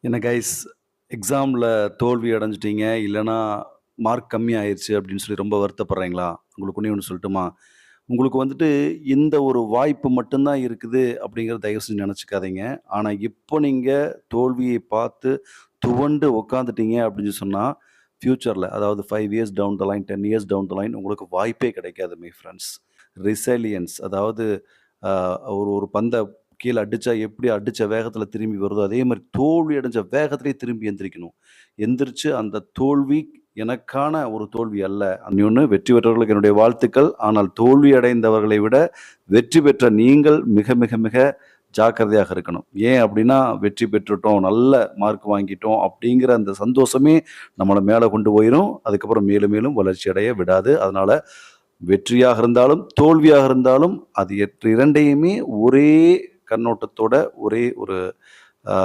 என்ன கைஸ், எக்ஸாம்ல தோல்வி அடைஞ்சுட்டீங்க, இல்லன்னா மார்க் கம்மி ஆயிருச்சு அப்படின்னு சொல்லி ரொம்ப வருத்தப்படுறீங்களா? உங்களுக்கு ஒண்ணே ஒண்ணு சொல்லட்டுமா? உங்களுக்கு வந்துட்டு இந்த ஒரு வாய்ப்பு மட்டும் தான் இருக்குது அப்படிங்கிறத தயவு செஞ்சு நெனச்சுக்காதீங்க. ஆனா இப்போ நீங்க தோல்வியை பார்த்து துவண்டு உட்காந்துட்டீங்க அப்படின்னு சொன்னா, ஃபியூச்சர்ல அதாவது 5 years down the line, 10 years down the line உங்களுக்கு வாய்ப்பே கிடைக்காது மை ஃபிரெண்ட்ஸ். ரிசைலியன்ஸ் அதாவது அ ஒரு ஒரு பந்த கீழ அடிச்சா எப்படி அடிச்ச வேகத்துல திரும்பி வருதோ, அதே மாரி தோல்வி அடைஞ்ச வேகத்திலேயே திரும்பி எந்திரிக்கணும். எந்திரிச்சு அந்த தோல்வி எனக்கான ஒரு தோல்வி அல்ல. இன்னொன்னு வெற்றி பெற்றவர்களுக்கு என்னுடைய வாழ்த்துக்கள். ஆனால் தோல்வி அடைந்தவர்களை விட வெற்றி பெற்ற நீங்கள் மிக, மிக, மிக ஜாக்கிரதையாக இருக்கணும். ஏன் அப்டின்னா, வெற்றி பெற்றுட்டோம், நல்ல மார்க் வாங்கிட்டோம் அப்டிங்கிற அந்த சந்தோஷமே நம்மள மேல கொண்டு போயிரும். அதுக்கப்புறம் மேலும், மேலும் வளர்ச்சி அடைய விடாது. அதனால வெற்றியாக இருந்தாலும், தோல்வியாக இருந்தாலும் அது 2யுமே ஒரே கண்ணோட்டத்தோட, ஒரே ஒரு ஆ